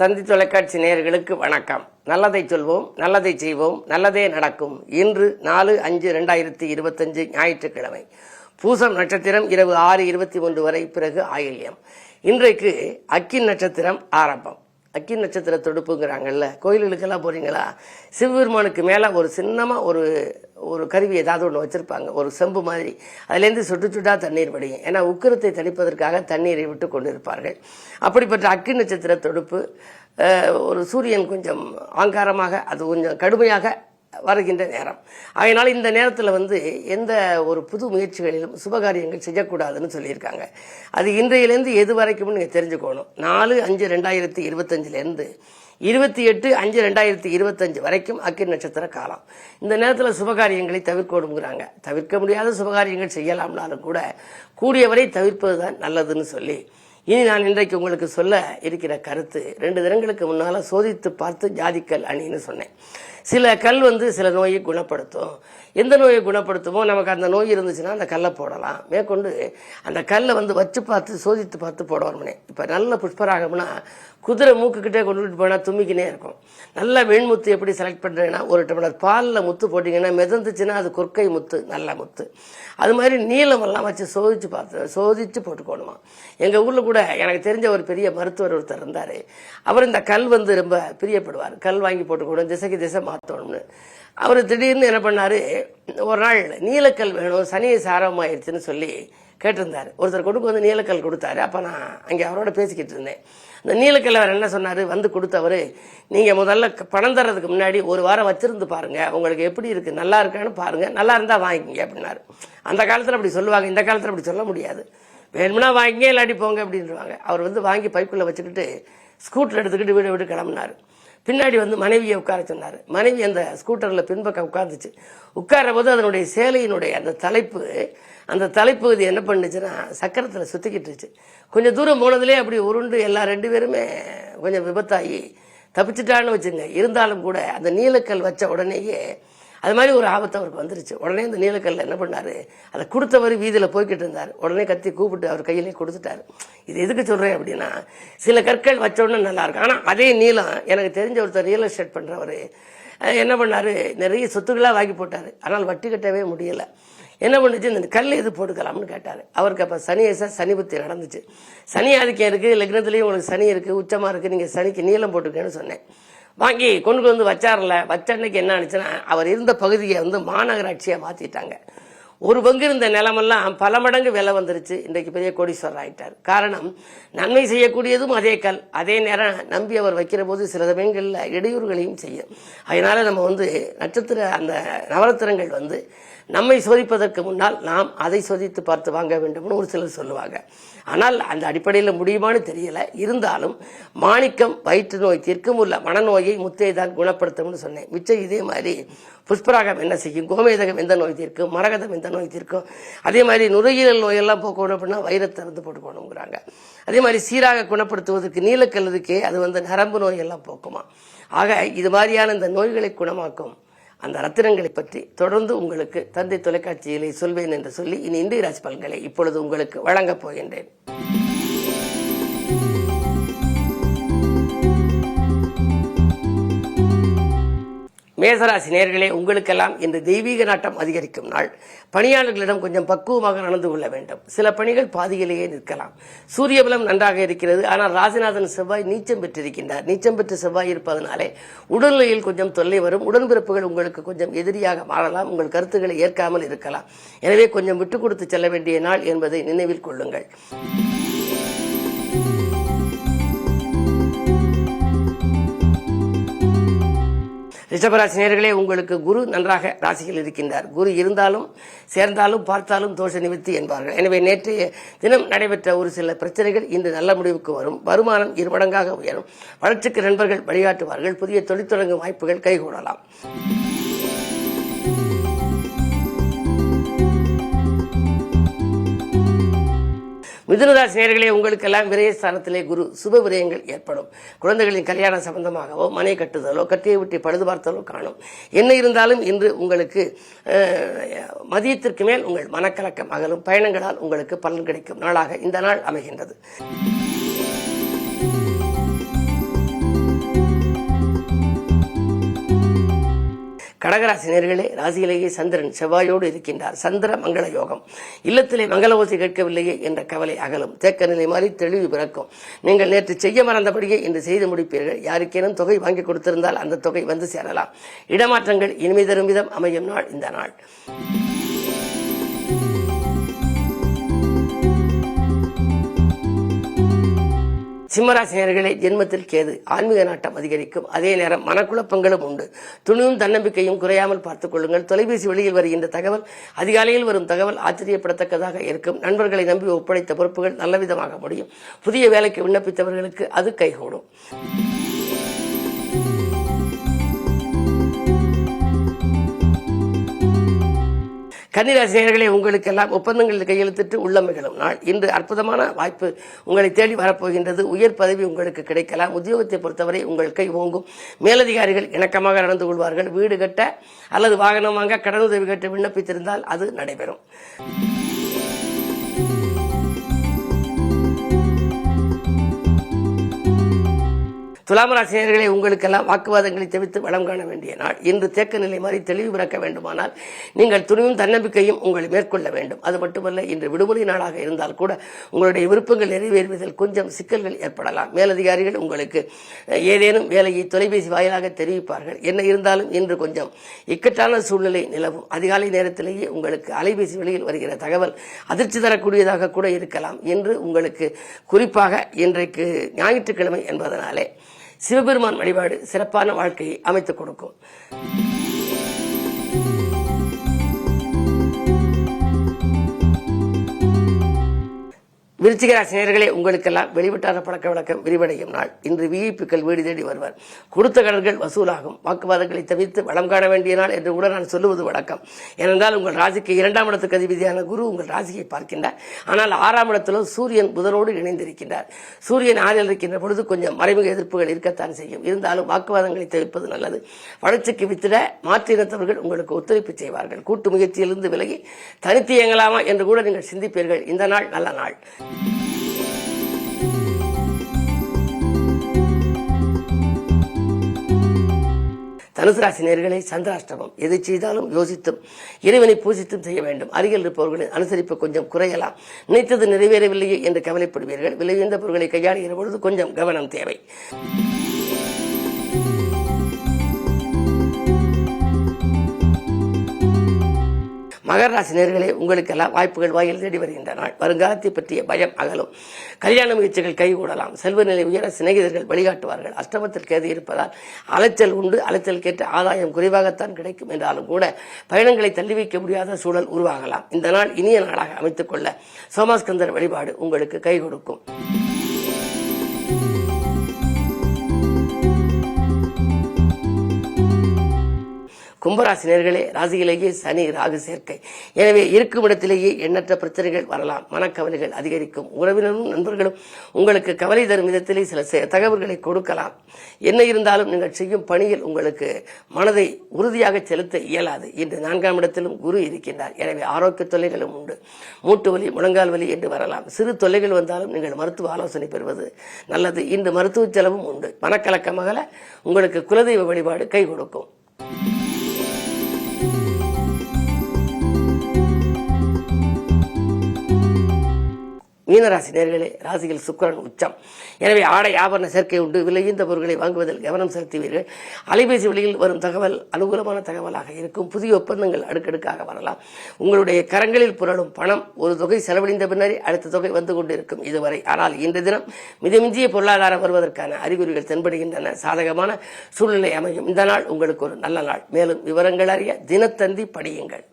தந்தி தொலைக்காட்சி நேயர்களுக்கு வணக்கம். நல்லதை சொல்வோம், நல்லதை செய்வோம், நல்லதே நடக்கும். இன்று 4/5/2025 ஞாயிற்றுக்கிழமை. பூசம் நட்சத்திரம் இரவு 6:23 வரை, பிறகு ஆயில்யம். இன்றைக்கு அக்கின் நட்சத்திரம் ஆரம்பம். அக்கின் நட்சத்திர தொடுப்புங்கிறாங்கல்ல, கோயில்களுக்கெல்லாம் போறீங்களா, சிவபெருமானுக்கு மேலே ஒரு சின்னமாக ஒரு கருவி ஏதாவது ஒன்று வச்சுருப்பாங்க, ஒரு செம்பு மாதிரி. அதுலேருந்து சுட்டு சுட்டா தண்ணீர் வடியும். ஏன்னா உக்கிரத்தை தணிப்பதற்காக தண்ணீரை விட்டு கொண்டிருப்பார்கள். அப்படிப்பட்ட அக்கின் நட்சத்திர தொடுப்பு ஒரு சூரியன் கொஞ்சம் ஆங்காரமாக, அது கொஞ்சம் கடுமையாக வருகின்ற நேரம். அதனால் இந்த நேரத்தில் எந்த ஒரு புது முயற்சிகளிலும் சுபகாரியங்கள் செய்யக்கூடாதுன்னு சொல்லியிருக்காங்க. அது இன்றையிலேருந்து எது வரைக்கும் நீங்கள் தெரிஞ்சுக்கணும். 4/5/2025 28/5/2025 வரைக்கும் அக்கின் நட்சத்திர காலம். இந்த நேரத்தில் சுபகாரியங்களை தவிர்க்கணுங்கிறாங்க. தவிர்க்க முடியாத சுபகாரியங்கள் செய்யலாம்னாலும் கூட கூடியவரை தவிர்ப்பது தான் நல்லதுன்னு சொல்லி, இனி நான் இன்றைக்கு உங்களுக்கு சொல்ல இருக்கிற கருத்து, 2 தினங்களுக்கு முன்னால் சோதித்து பார்த்து ஜாதிக்கல் அணின்னு சொன்னேன். சில கல் சில நோயை குணப்படுத்தும். எந்த நோயை குணப்படுத்துமோ, நமக்கு அந்த நோய் இருந்துச்சுன்னா அந்த கல்லை போடலாம். மேற்கொண்டு அந்த கல்லை வச்சு பார்த்து சோதித்து பார்த்து போட வரமுனே. இப்போ நல்ல புஷ்பராகம்னா குதிரை மூக்குக்கிட்டே கொண்டுட்டு போனால் தும்பிக்கினே இருக்கும். நல்ல வெண்முத்து எப்படி செலக்ட் பண்ணுறேன்னா, ஒரு டம்ளர் பாலில் முத்து போட்டிங்கன்னா மிதந்துச்சுன்னா அது கொற்கை முத்து, நல்ல முத்து. அது மாதிரி நீளமெல்லாம் வச்சு சோதிச்சு போட்டுக்கணுமா. எங்கள் ஊரில் கூட எனக்கு தெரிஞ்ச ஒரு பெரிய மருத்துவர் ஒருத்தர் இருந்தார். அவர் இந்த கல் ரொம்ப பிரியப்படுவார். கல் வாங்கி போட்டுக்கணும், திசைக்கு திசை மாற்றணும்னு. அவர் திடீர்னு என்ன பண்ணார், ஒரு நாள் நீலக்கல் வேணும், சனியை சாரமாயிருச்சுன்னு சொல்லி கேட்டிருந்தார். ஒருத்தர் கொண்டு நீலக்கல் கொடுத்தாரு. அப்போ நான் அங்கே அவரோட பேசிக்கிட்டு இருந்தேன். இந்த நீலக்கல் அவர் என்ன சொன்னார், கொடுத்தவர், நீங்கள் முதல்ல பணம் தர்றதுக்கு முன்னாடி ஒரு வாரம் வச்சிருந்து பாருங்க, உங்களுக்கு எப்படி இருக்கு, நல்லா இருக்கான்னு பாருங்க, நல்லா இருந்தா வாங்கிங்க அப்படின்னாரு. அந்த காலத்தில் அப்படி சொல்லுவாங்க, இந்த காலத்தில் அப்படி சொல்ல முடியாது. வேணும்னா வாங்கிங்க, இல்லாட்டி போங்க அப்படின்றாங்க. அவர் வாங்கி பைக்குள்ள வச்சுக்கிட்டு ஸ்கூட்டர் எடுத்துக்கிட்டு வீடு விட்டு கிளம்பினார். பின்னாடி மனைவியை உட்கார சொன்னார். மனைவி அந்த ஸ்கூட்டரில் பின்பக்கம் உட்கார்ந்துச்சு. உட்கார போது அதனுடைய சேலையினுடைய அந்த தலைப்பகுதி என்ன பண்ணுச்சுன்னா சக்கரத்தில் சுற்றிக்கிட்டுருச்சு. கொஞ்சம் தூரம் போனதுலேயே அப்படி உருண்டு எல்லா 2 பேருமே கொஞ்சம் விபத்தாகி தப்பிச்சுட்டான்னு வச்சுங்க. இருந்தாலும் கூட அந்த நீலக்கல் வச்ச உடனேயே அது மாதிரி ஒரு ஆபத்து அவருக்கு வந்துருச்சு. உடனே இந்த நீலக்கல்ல என்ன பண்ணாரு, அதை கொடுத்தவர் வீதியில் போய்கிட்டு இருந்தார். உடனே கத்தி கூப்பிட்டு அவர் கையிலே கொடுத்துட்டாரு. இது எதுக்கு சொல்றேன் அப்படின்னா, சில கற்கள் வச்ச உடனே நல்லா இருக்கும். ஆனால் அதே நீளம் எனக்கு தெரிஞ்ச ஒருத்தர் ரியல் எஸ்டேட் பண்றவர் என்ன பண்ணாரு, நிறைய சொத்துக்களாக வாங்கி போட்டாரு. ஆனால் வட்டி கட்டவே முடியலை. என்ன பண்ணுச்சு, இந்த கல் எது போட்டுக்கலாம்னு கேட்டார். அவருக்கு அப்போ சனி புத்தி நடந்துச்சு. சனி ஆதிக்கம் இருக்குது, லக்னத்துலேயும் உங்களுக்கு சனி இருக்குது, உச்சமாக இருக்குது, நீங்கள் சனிக்கு நீளம் போட்டுக்கேன்னு சொன்னேன். வாங்கி கொண்டு வச்சார்ல. வச்ச அன்னைக்கு என்ன ஆனிச்சுன்னா, அவர் இருந்த பகுதியை மாநகராட்சியாக மாற்றிட்டாங்க. ஒரு பங்கு இருந்த நிலமெல்லாம் பல மடங்கு விலை வந்துருச்சு. இன்றைக்கு பெரிய கோடீஸ்வரர் ஆயிட்டார். காரணம், நன்மை செய்யக்கூடியதும் அதே கல். அதே நேரம் நம்பி அவர் வைக்கிற போது சில சமயங்களில் இடையூறுகளையும் செய்யும். அதனால நம்ம நட்சத்திர அந்த நவரத்தினங்கள் நம்மை சோதிப்பதற்கு முன்னால் நாம் அதை சோதித்து பார்த்து வாங்க வேண்டும்னு ஒரு சிலர் சொல்லுவாங்க. ஆனால் அந்த அடிப்படையில் முடியுமான்னு தெரியல. இருந்தாலும் மாணிக்கம் வயிற்று நோய் தீர்க்கும், உள்ள மனநோயை முத்தை தான் குணப்படுத்தும்னு சொன்னேன். மிச்சம் இதே மாதிரி புஷ்பராகம் என்ன செய்யும், கோமேதகம் எந்த நோய் தீர்க்கும், மரகதம் எந்த நோய் தீர்க்கும். அதே மாதிரி நுரையீரல் நோயெல்லாம் போக்கணும் அப்படின்னா வைரத்தை போட்டுக்கணுங்கிறாங்க. அதே மாதிரி சீராக குணப்படுத்துவதற்கு நீலக்கல் இருக்கே, அது நரம்பு நோயெல்லாம் போக்குமா. ஆக இது மாதிரியான இந்த நோய்களை குணமாக்கும் அந்த ரத்தினங்களை பற்றி தொடர்ந்து உங்களுக்கு தந்தை தொலைக்காட்சியிலே சொல்வேன் என்று சொல்லி, இனி இந்திய ராசி பலன்களை இப்பொழுது உங்களுக்கு வழங்கப் போகின்றேன். மேசராசி நேயர்களே, உங்களுக்கெல்லாம் இன்று தெய்வீக நாட்டம் அதிகரிக்கும் நாள். பணியாளர்களிடம் கொஞ்சம் பக்குவமாக நடந்து கொள்ள வேண்டும். சில பணிகள் பாதியிலேயே நிற்கலாம். சூரிய பலம் நன்றாக இருக்கிறது. ஆனால் ராசிநாதன் செவ்வாய் நீச்சம் பெற்றிருக்கின்றார். நீச்சம் பெற்று செவ்வாய் இருப்பதனாலே உடல்நிலையில் கொஞ்சம் தொல்லை வரும். உடன்பிறப்புகள் உங்களுக்கு கொஞ்சம் எதிரியாக மாறலாம். உங்கள் கருத்துக்களை ஏற்காமல் இருக்கலாம். எனவே கொஞ்சம் விட்டுக் கொடுத்து செல்ல வேண்டிய நாள் என்பதை நினைவில் கொள்ளுங்கள். ரிஷபராசி நேயர்களே, உங்களுக்கு குரு நன்றாக ராசியில் இருக்கின்றார். குரு இருந்தாலும் சேர்ந்தாலும் பார்த்தாலும் தோஷ நிவர்த்தி என்பார்கள். எனவே நேற்றைய தினம் நடைபெற்ற ஒரு சில பிரச்சனைகள் இன்று நல்ல முடிவுக்கு வரும். வருமானம் 2 மடங்காக உயரும். வளர்ச்சிக்கு நண்பர்கள் வழிகாட்டுவார்கள். புதிய தொழில் தொடங்கும் வாய்ப்புகள் கைகூடலாம். மிதுனராசி நேயர்களே, உங்களுக்கெல்லாம் விரயஸ்தானத்திலே குரு, சுப விரயங்கள் ஏற்படும். குழந்தைகளின் கல்யாணம் சம்பந்தமாகவோ, மனை கட்டுதலோ, கட்டியை விட்டு பழுது பார்த்தலோ காணும். என்ன இருந்தாலும் இன்று உங்களுக்கு மதியத்திற்கு மேல் உங்கள் மனக்கலக்கம் அகலும். பயணங்களால் உங்களுக்கு பலன் கிடைக்கும் நாளாக இந்த நாள் அமைகின்றது. கடகராசி நேயர்களே, ராசியிலேயே சந்திரன் செவ்வாயோடு இருக்கின்றார். சந்திர மங்கள யோகம். இல்லத்திலே மங்கள ஓசை கேட்கவில்லையே என்ற கவலை அகலும். தேக்க நிலை மாறி தெளிவு பிறக்கும். நீங்கள் நேற்று செய்ய மறந்தபடியே இன்று செய்து முடிப்பீர்கள். யாருக்கேனும் தொகை வாங்கி கொடுத்திருந்தால் அந்த தொகை வந்து சேரலாம். இடமாற்றங்கள் இனிமை தரும் விதம் அமையும் நாள் இந்த நாள். சிம்மராசி நேயர்களே, ஜென்மத்தில் கேது. ஆன்மீக நாட்டம் அதிகரிக்கும். அதே நேரம் மனக்குழப்பங்களும் உண்டு. துணிவும் தன்னம்பிக்கையும் குறையாமல் பார்த்துக் கொள்ளுங்கள். தொலைபேசி வழியில் வருகின்ற தகவல், அதிகாலையில் வரும் தகவல் ஆச்சரியப்படத்தக்கதாக இருக்கும். நண்பர்களை நம்பி ஒப்படைத்த பொறுப்புகள் நல்லவிதமாக முடியும். புதிய வேலைக்கு விண்ணப்பித்தவர்களுக்கு அது கைகூடும். கன்னிராசி நேயர்களே, உங்களுக்கெல்லாம் ஒப்பந்தங்களில் கையெழுத்திட்டு உள்ளமைகளும் நாள். இன்று அற்புதமான வாய்ப்பு உங்களை தேடி வரப்போகின்றது. உயர் பதவி உங்களுக்கு கிடைக்கலாம். உத்தியோகத்தை பொறுத்தவரை உங்கள் கை ஓங்கும். மேலதிகாரிகள் இணக்கமாக நடந்து கொள்வார்கள். வீடு கட்ட அல்லது வாகனம் வாங்க கடனுதவி கட்ட விண்ணப்பித்திருந்தால் அது நடைபெறும். துலாம் ராசி நேயர்களே, உங்களுக்கெல்லாம் வாக்குவாதங்களை தவிர்த்து வளம் காண வேண்டிய நாள். இன்று தேக்க நிலை மாறி தெளிவு பிறக்க வேண்டுமானால் நீங்கள் துணிவும் தன்னம்பிக்கையும் உங்களை மேற்கொள்ள வேண்டும். அது மட்டுமல்ல, இன்று விடுமுறை நாளாக இருந்தால் கூட உங்களுடைய விருப்பங்கள் நிறைவேறுவதில் கொஞ்சம் சிக்கல்கள் ஏற்படலாம். மேலதிகாரிகள் உங்களுக்கு ஏதேனும் வேலையை தொலைபேசி வாயிலாக தெரிவிப்பார்கள். என்ன இருந்தாலும் இன்று கொஞ்சம் இக்கட்டான சூழ்நிலை நிலவும். அதிகாலை நேரத்திலேயே உங்களுக்கு அலைபேசி வழியில் வருகிற தகவல் அதிர்ச்சி தரக்கூடியதாக கூட இருக்கலாம். இன்று உங்களுக்கு குறிப்பாக இன்றைக்கு ஞாயிற்றுக்கிழமை என்பதனாலே சிவபெருமான் வழிபாடு சிறப்பான வாழ்க்கையை அமைத்துக் கொடுக்கும். விருச்சிக ராசி நேயர்களே, உங்களுக்கெல்லாம் வெளிவட்டார பழக்க வழக்கம் விரிவடையும் நாள். இன்று விஐபிக்கள் வீடு தேடி வருவர். கொடுத்த கடன்கள் வசூலாகும். வாக்குவாதங்களை தவிர்த்து வளம் காண வேண்டிய நாள் என்று கூட நான் சொல்லுவது வழக்கம். ஏனென்றால் உங்கள் ராசிக்கு 2ஆம் இடத்துக்கு அதிபதியான குரு உங்கள் ராசியை பார்க்கின்றார். ஆனால் 6ஆம் இடத்திலும் சூரியன் புதனோடு இணைந்திருக்கின்றார். சூரியன் 6இல் இருக்கின்ற பொழுது கொஞ்சம் மறைமுக எதிர்ப்புகள் இருக்கத்தான் செய்யும். இருந்தாலும் வாக்குவாதங்களை தவிர்ப்பது நல்லது. வளர்ச்சிக்கு வித்திட மாற்று இனத்தவர்கள் உங்களுக்கு ஒத்துழைப்பு செய்வார்கள். கூட்டு முயற்சியிலிருந்து விலகி தனித்து இயங்கலாமா என்று கூட நீங்கள் சிந்திப்பீர்கள். இந்த நாள் நல்ல நாள். தனுசு ராசி நேயர்களே, சந்திராஷ்டமம். எதை செய்தாலும் யோசித்தும் இறைவனை பூஜித்தும் செய்ய வேண்டும். அருகில் இருப்பவர்களின் அனுசரிப்பு கொஞ்சம் குறையலாம். நினைத்தது நிறைவேறவில்லையே என்று கவலைப்படுவீர்கள். விலை உயர்ந்த பொருட்களை கையாளுகிற பொழுது கொஞ்சம் கவனம் தேவை. மகர ராசி நேயர்களே, உங்களுக்கெல்லாம் வாய்ப்புகள் வாயில் தேடி வருகின்ற நாள். வருங்காலத்தை பற்றிய பயம் அகலும். கல்யாண முயற்சிகள் கைகூடலாம். செல்வ நிலை உயர சிநேகிதர்கள் வழிகாட்டுவார்கள். அஷ்டமத்தில் கேது இருப்பதால் அலைச்சல் உண்டு. அலைச்சல் கேட்டு ஆதாயம் குறைவாகத்தான் கிடைக்கும் என்றாலும் கூட பயணங்களை தள்ளி வைக்க முடியாத சூழல் உருவாகலாம். இந்த நாள் இனிய நாளாக அமைத்துக் கொள்ள சோமாஸ்கந்தர் வழிபாடு உங்களுக்கு கை கொடுக்கும். கும்பராசி நேயர்களே, ராசியிலேயே சனி ராகு சேர்க்கை. எனவே இருக்கும் இடத்திலேயே எண்ணற்ற பிரச்சனைகள் வரலாம். மனக்கவலைகள் அதிகரிக்கும். உறவினரும் நண்பர்களும் உங்களுக்கு கவலை தரும் விதத்திலே சில தகவல்களை கொடுக்கலாம். என்ன இருந்தாலும் நீங்கள் செய்யும் பணியில் உங்களுக்கு மனதை உறுதியாக செலுத்த இயலாது. இன்று 4ஆம் இடத்திலும் குரு இருக்கின்றார். எனவே ஆரோக்கிய தொல்லைகளும் உண்டு. மூட்டு வலி, முழங்கால் வலி என்று வரலாம். சிறு தொல்லைகள் வந்தாலும் நீங்கள் மருத்துவ ஆலோசனை பெறுவது நல்லது. இன்று மருத்துவ செலவும் உண்டு. மனக்கலக்கமகல உங்களுக்கு குலதெய்வ வழிபாடு கை கொடுக்கும். மீனராசி நேயர்களே, ராசியில் சுக்கிரன் உச்சம். எனவே ஆடை ஆபரண சேர்க்கை உண்டு. விலையுந்த பொருட்களை வாங்குவதில் கவனம் செலுத்துவீர்கள். அலைபேசி வழியில் வரும் தகவல் அனுகூலமான தகவலாக இருக்கும். புதிய ஒப்பந்தங்கள் அடுக்கடுக்காக வரலாம். உங்களுடைய கரங்களில் புரளும் பணம் ஒரு தொகை செலவழிந்த பின்னரே அடுத்த தொகை வந்து கொண்டிருக்கும் இதுவரை. ஆனால் இன்று தினம் மிதமிஞ்சிய பொருளாதாரம் வருவதற்கான அறிகுறிகள் தென்படுகின்றன. சாதகமான சூழ்நிலை அமையும். இந்த நாள் உங்களுக்கு ஒரு நல்ல நாள். மேலும் விவரங்கள் அறிய தினத்தந்தி படியுங்கள்.